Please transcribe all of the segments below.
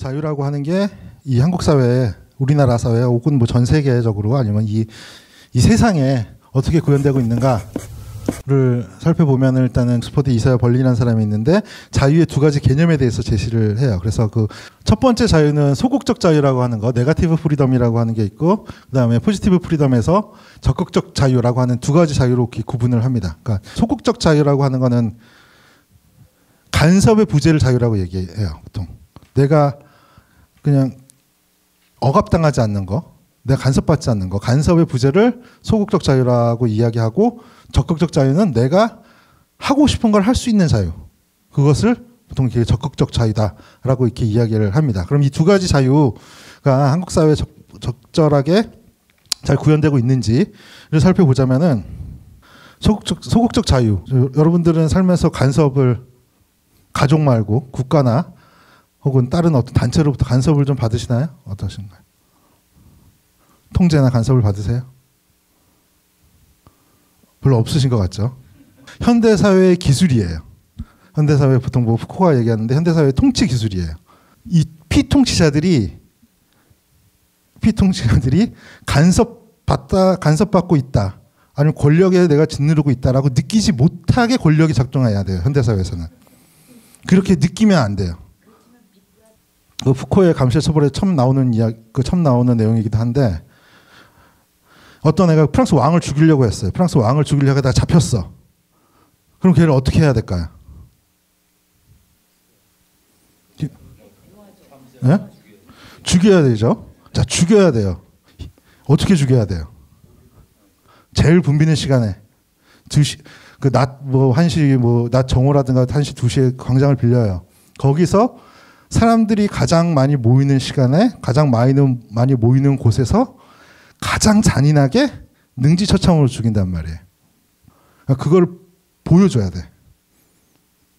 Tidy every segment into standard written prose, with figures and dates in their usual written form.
자유라고 하는 게 이 한국 사회에, 우리나라 사회 혹은 뭐 전 세계적으로 아니면 이 세상에 어떻게 구현되고 있는가를 살펴보면 일단은 옥스퍼드 이사야 벌린이라는 사람이 있는데 자유의 두 가지 개념에 대해서 제시를 해요. 그래서 그 첫 번째 자유는 소극적 자유라고 하는 거, 네거티브 프리덤이라고 하는 게 있고, 그다음에 포지티브 프리덤에서 적극적 자유라고 하는 두 가지 자유로 이렇게 구분을 합니다. 그러니까 소극적 자유라고 하는 거는 간섭의 부재를 자유라고 얘기해요. 보통 내가 그냥 억압당하지 않는 거, 내가 간섭받지 않는 거, 간섭의 부재를 소극적 자유라고 이야기하고, 적극적 자유는 내가 하고 싶은 걸 할 수 있는 자유, 그것을 보통 이렇게 적극적 자유다라고 이렇게 이야기를 합니다. 그럼 이 두 가지 자유가 한국 사회에 적절하게 잘 구현되고 있는지를 살펴보자면은 소극적 자유, 여러분들은 살면서 간섭을 가족 말고 국가나 혹은 다른 어떤 단체로부터 간섭을 좀 받으시나요? 어떠신가요? 통제나 간섭을 받으세요? 별로 없으신 것 같죠? 현대사회의 기술이에요. 현대사회 보통 뭐 푸코가 얘기하는데 현대사회의 통치 기술이에요. 이 피통치자들이 간섭받고 있다, 아니면 권력에 내가 짓누르고 있다라고 느끼지 못하게 권력이 작동해야 돼요. 현대사회에서는. 그렇게 느끼면 안 돼요. 그 푸코의 감시의 처벌에 처음 나오는 내용이기도 한데, 어떤 애가 프랑스 왕을 죽이려고 했어요. 프랑스 왕을 죽이려고 하다가 잡혔어. 그럼 걔를 어떻게 해야 될까요? 네? 죽여야 되죠. 자, 죽여야 돼요. 어떻게 죽여야 돼요? 제일 붐비는 시간에 2시, 낮 1시, 낮 정오라든가 1시, 2시에 광장을 빌려요. 거기서 사람들이 가장 많이 모이는 시간에, 가장 많이 모이는 곳에서 가장 잔인하게 능지처참으로 죽인단 말이에요. 그걸 보여줘야 돼.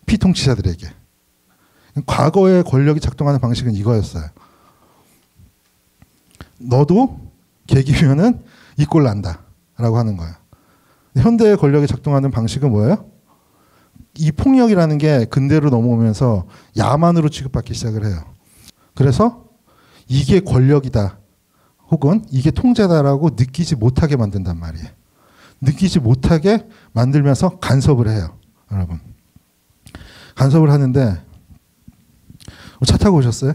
피통치자들에게. 과거의 권력이 작동하는 방식은 이거였어요. 너도 개기면은 이 꼴 난다 라고 하는 거예요. 현대의 권력이 작동하는 방식은 뭐예요? 이 폭력이라는 게 근대로 넘어오면서 야만으로 취급받기 시작을 해요. 그래서 이게 권력이다 혹은 이게 통제다라고 느끼지 못하게 만든단 말이에요. 느끼지 못하게 만들면서 간섭을 해요. 여러분, 간섭을 하는데, 차 타고 오셨어요?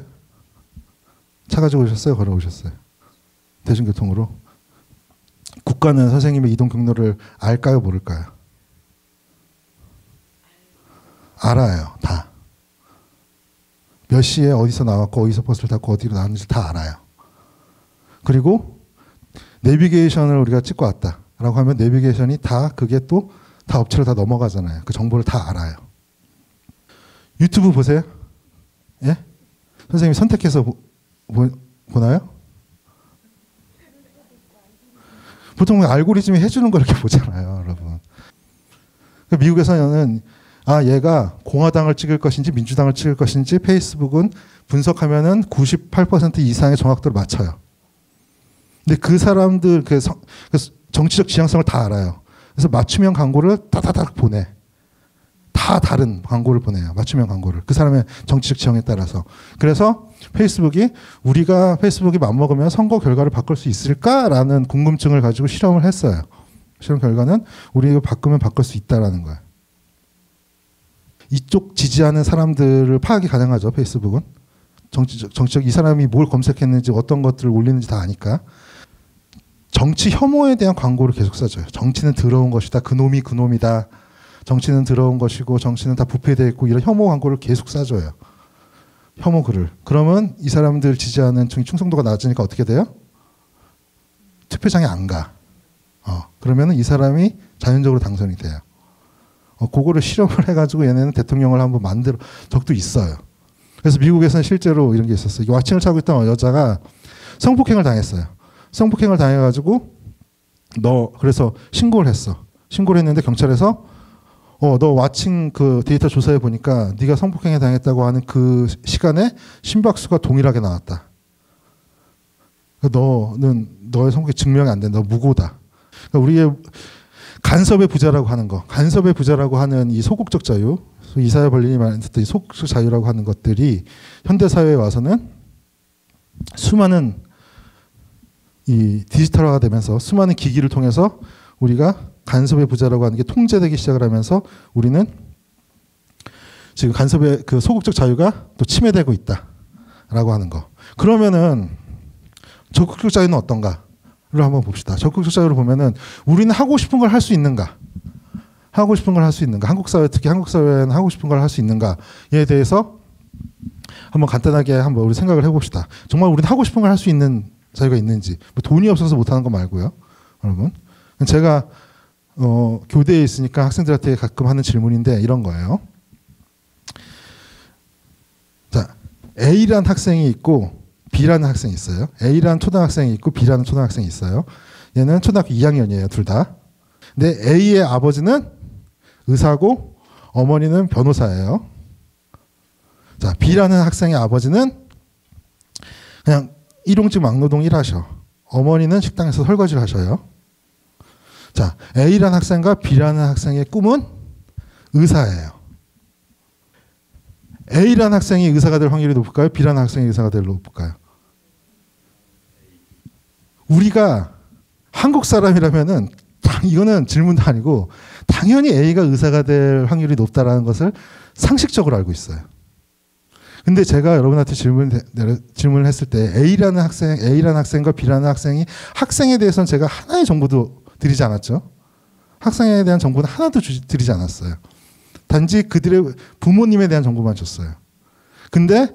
차 가지고 오셨어요? 걸어오셨어요? 대중교통으로? 국가는 선생님의 이동 경로를 알까요? 모를까요? 알아요. 다. 몇 시에 어디서 나왔고 어디서 버스를 타고 어디로 나왔는지 다 알아요. 그리고 내비게이션을 우리가 찍고 왔다라고 하면 내비게이션이 다 그게 또 다 업체로 다 넘어가잖아요. 그 정보를 다 알아요. 유튜브 보세요? 예? 선생님이 선택해서 보나요? 보통 알고리즘이 해주는 걸 이렇게 보잖아요, 여러분. 미국에서는 얘가 공화당을 찍을 것인지 민주당을 찍을 것인지 페이스북은 분석하면은 98% 이상의 정확도를 맞춰요. 근데 그 사람들 그 정치적 지향성을 다 알아요. 그래서 맞춤형 광고를 따다닥 보내. 다 다른 광고를 보내요. 맞춤형 광고를. 그 사람의 정치적 지형에 따라서. 그래서 우리가 페이스북이 맘먹으면 선거 결과를 바꿀 수 있을까라는 궁금증을 가지고 실험을 했어요. 실험 결과는 우리가 바꾸면 바꿀 수 있다라는 거예요. 이쪽 지지하는 사람들을 파악이 가능하죠. 페이스북은. 정치적 이 사람이 뭘 검색했는지 어떤 것들을 올리는지 다 아니까. 정치 혐오에 대한 광고를 계속 써줘요. 정치는 더러운 것이다. 그놈이 그놈이다. 정치는 더러운 것이고 정치는 다 부패되어 있고, 이런 혐오 광고를 계속 쏴줘요. 혐오 글을. 그러면 이 사람들 지지하는 충성도가 낮으니까 어떻게 돼요? 투표장에 안 가. 그러면 이 사람이 자연적으로 당선이 돼요. 그거를 실험을 해가지고 얘네는 대통령을 한번 만들어 적도 있어요. 그래서 미국에서는 실제로 이런 게 있었어요. 와칭을 차고 있던 여자가 성폭행을 당했어요. 성폭행을 당해가지고 그래서 신고를 했어. 신고를 했는데 경찰에서 너 와칭 그 데이터 조사해 보니까 네가 성폭행에 당했다고 하는 그 시간에 심박수가 동일하게 나왔다. 너의 성폭행 증명이 안 된다. 무고다. 그러니까 우리의 간섭의 부자라고 하는 거, 간섭의 부자라고 하는 이 소극적 자유, 이사야 벌린이 말했던 이 소극적 자유라고 하는 것들이 현대 사회에 와서는 수많은 이 디지털화가 되면서 수많은 기기를 통해서 우리가 간섭의 부자라고 하는 게 통제되기 시작을 하면서 우리는 지금 간섭의 그 소극적 자유가 또 침해되고 있다라고 하는 거. 그러면은 적극적 자유는 어떤가를 한번 봅시다. 적극적 자유를 보면은 우리는 하고 싶은 걸 할 수 있는가? 하고 싶은 걸 할 수 있는가? 한국 사회, 특히 한국 사회는 하고 싶은 걸 할 수 있는가에 대해서 한번 간단하게 한번 우리 생각을 해봅시다. 정말 우리는 하고 싶은 걸 할 수 있는 자유가 있는지. 뭐 돈이 없어서 못하는 거 말고요, 여러분. 제가 교대에 있으니까 학생들한테 가끔 하는 질문인데 이런 거예요. 자, A라는 학생이 있고 B라는 학생이 있어요. A라는 초등학생이 있고 B라는 초등학생이 있어요. 얘는 초등학교 2학년이에요, 둘 다. 근데 A의 아버지는 의사고 어머니는 변호사예요. 자, B라는 학생의 아버지는 그냥 일용직 막노동 일하셔. 어머니는 식당에서 설거지를 하셔요. 자, A라는 학생과 B라는 학생의 꿈은 의사예요. A라는 학생이 의사가 될 확률이 높을까요? B라는 학생이 의사가 될 높을까요? 우리가 한국 사람이라면은 이거는 질문도 아니고 당연히 A가 의사가 될 확률이 높다라는 것을 상식적으로 알고 있어요. 근데 제가 여러분한테 질문을 했을 때 A라는 학생과 B라는 학생이 학생에 대해서는 제가 하나의 정보도 드리지 않았죠. 학생에 대한 정보는 하나도 드리지 않았어요. 단지 그들의 부모님에 대한 정보만 줬어요. 근데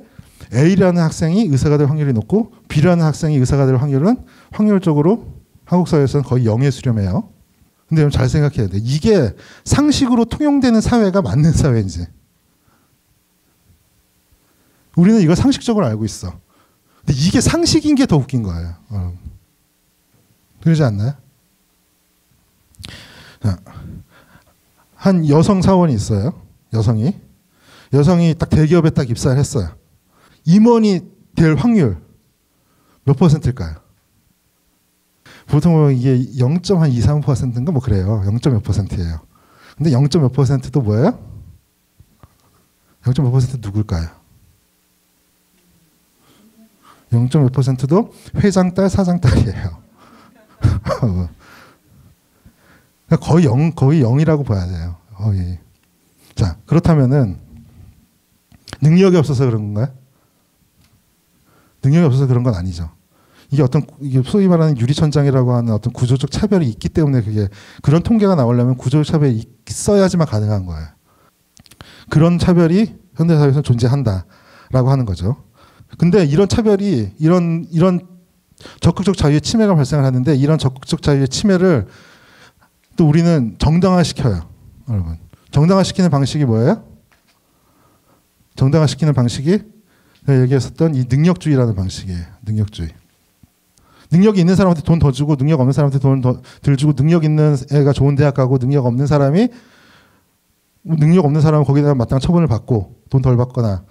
A라는 학생이 의사가 될 확률이 높고 B라는 학생이 의사가 될 확률은 확률적으로 한국 사회에서는 거의 0에 수렴해요. 근데 여러분 잘 생각해야 돼. 이게 상식으로 통용되는 사회가 맞는 사회인지. 우리는 이걸 상식적으로 알고 있어. 근데 이게 상식인 게 더 웃긴 거예요. 그러지 않나요? 자, 한 여성 사원이 있어요. 여성이 딱 대기업에 딱 입사를 했어요. 임원이 될 확률 몇 %일까요? 보통 이게 0.23%인가 뭐 그래요. 0.몇 %예요. 근데 0.몇 %도 뭐예요? 0.몇 % 누굴까요? 0.몇 %도 회장 딸, 사장 딸이에요. 거의 0이라고 봐야 돼요. 예. 자, 그렇다면은 능력이 없어서 그런 건가요? 능력이 없어서 그런 건 아니죠. 이게 소위 말하는 유리천장이라고 하는 어떤 구조적 차별이 있기 때문에 그런 통계가 나오려면 구조적 차별이 있어야지만 가능한 거예요. 그런 차별이 현대사회에서 존재한다라고 하는 거죠. 근데 이런 차별이 이런 적극적 자유의 침해가 발생을 하는데 이런 적극적 자유의 침해를 또 우리는 정당화시켜요, 여러분. 정당화시키는 방식이 뭐예요? 정당화시키는 방식이 제가 얘기했었던 이 능력주의라는 방식이에요. 능력주의. 능력이 있는 사람한테 돈 더 주고 능력 없는 사람한테 돈 더 덜 주고 능력 있는 애가 좋은 대학 가고 능력 없는 사람은 거기다 마땅한 처분을 받고 돈 덜 받거나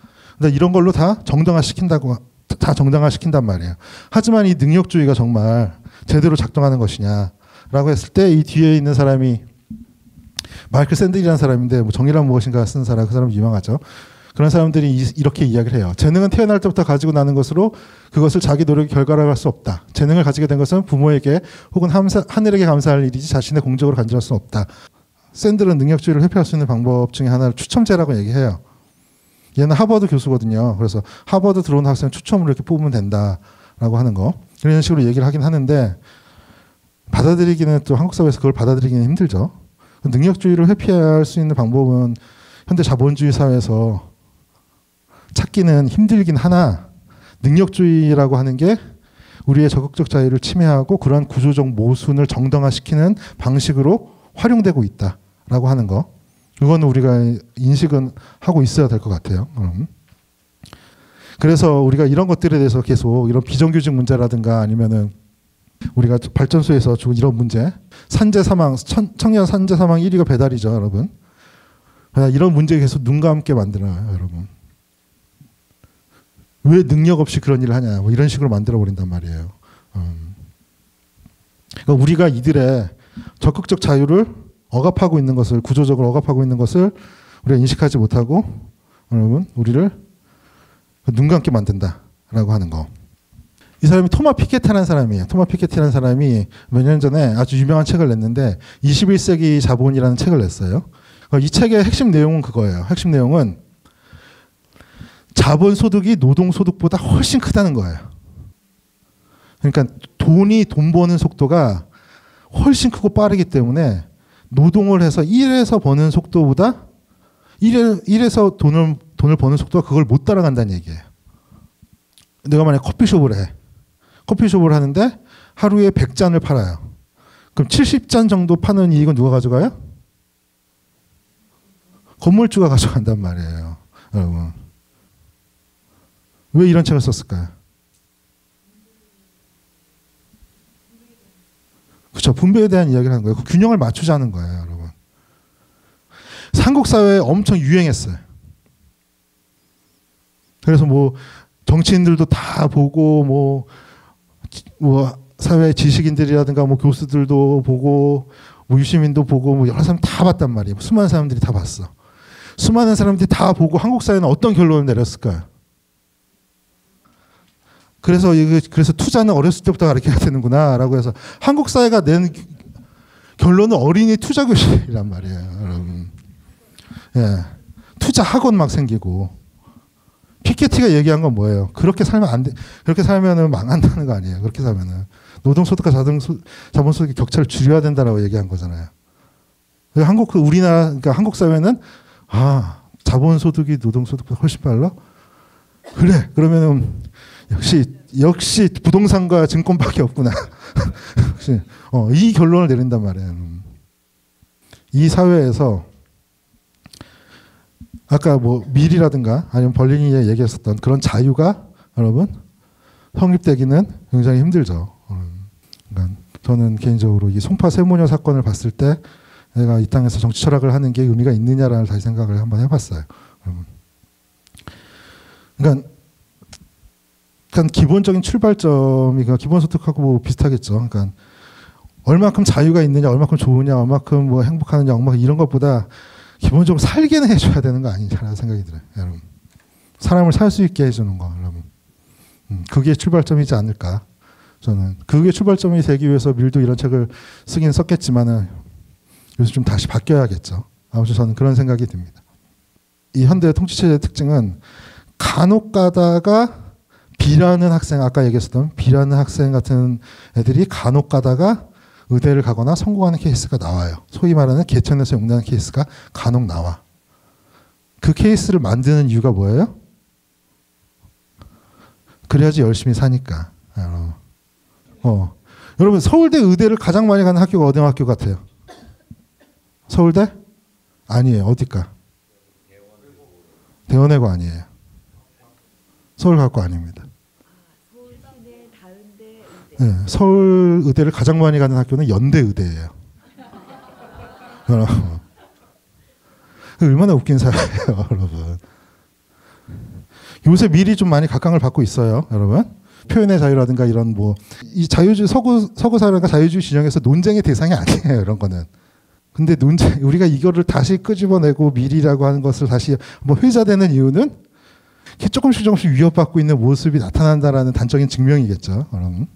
이런 걸로 다 정당화시킨단 말이에요. 하지만 이 능력주의가 정말 제대로 작동하는 것이냐라고 했을 때 이 뒤에 있는 사람이 마이클 샌들이라는 사람인데 뭐 정의란 무엇인가 쓰는 사람, 그 사람 유명하죠. 그런 사람들이 이렇게 이야기를 해요. 재능은 태어날 때부터 가지고 나는 것으로 그것을 자기 노력의 결과라고 할 수 없다. 재능을 가지게 된 것은 부모에게 혹은 하늘에게 감사할 일이지 자신의 공적으로 간주할 수는 없다. 샌들은 능력주의를 회피할 수 있는 방법 중에 하나를 추첨제라고 얘기해요. 얘는 하버드 교수거든요. 그래서 하버드 들어온 학생 추첨으로 이렇게 뽑으면 된다라고 하는 거. 이런 식으로 얘기를 하긴 하는데 받아들이기는 또 한국 사회에서 그걸 받아들이기는 힘들죠. 능력주의를 회피할 수 있는 방법은 현대 자본주의 사회에서 찾기는 힘들긴 하나 능력주의라고 하는 게 우리의 적극적 자유를 침해하고 그러한 구조적 모순을 정당화시키는 방식으로 활용되고 있다라고 하는 거. 그건 우리가 인식은 하고 있어야 될 것 같아요. 그래서 우리가 이런 것들에 대해서 계속 이런 비정규직 문제라든가 아니면은 우리가 발전소에서 죽은 이런 문제, 산재 사망, 청년 산재 사망 1위가 배달이죠, 여러분. 이런 문제 계속 눈과 함께 만들어요, 여러분. 왜 능력 없이 그런 일을 하냐, 뭐 이런 식으로 만들어 버린단 말이에요. 그러니까 우리가 이들의 적극적 자유를 억압하고 있는 것을, 구조적으로 억압하고 있는 것을 우리가 인식하지 못하고 여러분 우리를 눈 감게 만든다라고 하는 거. 이 사람이 토마 피케티라는 사람이에요. 토마 피케티라는 사람이 몇 년 전에 아주 유명한 책을 냈는데 21세기 자본이라는 책을 냈어요. 이 책의 핵심 내용은 그거예요. 핵심 내용은 자본 소득이 노동 소득보다 훨씬 크다는 거예요. 그러니까 돈 버는 속도가 훨씬 크고 빠르기 때문에 노동을 해서 일해서 버는 속도보다 일해서 돈을 버는 속도가 그걸 못 따라간다는 얘기예요. 내가 만약에 커피숍을 해. 커피숍을 하는데 하루에 100잔을 팔아요. 그럼 70잔 정도 파는 이익은 누가 가져가요? 건물주가 가져간단 말이에요. 여러분. 왜 이런 책을 썼을까요? 그렇죠. 분배에 대한 이야기를 하는 거예요. 그 균형을 맞추자는 거예요, 여러분. 한국 사회에 엄청 유행했어요. 그래서 뭐 정치인들도 다 보고 뭐 사회 지식인들이라든가 뭐 교수들도 보고 뭐 유시민도 보고 뭐 여러 사람 다 봤단 말이에요. 수많은 사람들이 다 봤어. 수많은 사람들이 다 보고 한국 사회는 어떤 결론을 내렸을까요? 그래서 투자는 어렸을 때부터 가르쳐야 되는구나라고 해서 한국 사회가 낸 결론은 어린이 투자 교실이란 말이에요, 여러분. 예, 투자 학원 막 생기고 피케티가 얘기한 건 뭐예요? 그렇게 살면 안 돼. 그렇게 살면은 망한다는 거 아니에요? 그렇게 살면은 노동 소득과 자본 소득의 격차를 줄여야 된다라고 얘기한 거잖아요. 우리나라 그러니까 한국 사회는 자본 소득이 노동 소득보다 훨씬 빨라? 그래. 그러면은 역시 부동산과 증권밖에 없구나. 역시 이 결론을 내린단 말이에요. 이 사회에서 아까 뭐 밀이라든가 아니면 벌린이 얘기했었던 그런 자유가 여러분 성립되기는 굉장히 힘들죠. 그러니까 저는 개인적으로 이 송파 세모녀 사건을 봤을 때 내가 이 땅에서 정치 철학을 하는 게 의미가 있느냐라는 다시 생각을 한번 해봤어요. 그러니까 기본적인 출발점이 기본소득하고 뭐 비슷하겠죠. 그러니까 얼마큼 자유가 있느냐, 얼마큼 좋으냐, 얼마큼 뭐 행복하느냐, 얼마큼 이런 것보다 기본적으로 살게는 해줘야 되는 거 아니냐라는 생각이 들어요, 여러분. 사람을 살 수 있게 해주는 거, 여러분. 그게 출발점이지 않을까. 저는 그게 출발점이 되기 위해서 밀도 이런 책을 쓰긴 썼겠지만은 요새 좀 다시 바뀌어야겠죠. 아무튼 저는 그런 생각이 듭니다. 이 현대 통치체제의 특징은 간혹 가다가 B라는 학생, 아까 얘기했었던 B라는 학생 같은 애들이 간혹 가다가 의대를 가거나 성공하는 케이스가 나와요. 소위 말하는 개천에서 용나는 케이스가 간혹 나와. 그 케이스를 만드는 이유가 뭐예요? 그래야지 열심히 사니까. 여러분 서울대 의대를 가장 많이 가는 학교가 어느 학교 같아요? 서울대? 아니에요. 어딜까? 대원외고 아니에요. 서울과학고 아닙니다. 네, 서울 의대를 가장 많이 가는 학교는 연대 의대예요. 얼마나 웃긴 사회예요, 여러분. 요새 미리 좀 많이 각광을 받고 있어요, 여러분. 표현의 자유라든가 이런 이 자유주의 서구 사회가 자유주의 진영에서 논쟁의 대상이 아니에요, 이런 거는. 근데 우리가 이거를 다시 끄집어내고 미리라고 하는 것을 다시 회자되는 이유는 조금씩 위협받고 있는 모습이 나타난다라는 단적인 증명이겠죠, 여러분.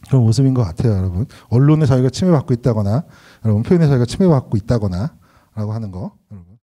그런 모습인 것 같아요, 여러분. 언론의 자유가 침해받고 있다거나, 여러분 표현의 자유가 침해받고 있다거나, 라고 하는 거, 여러분.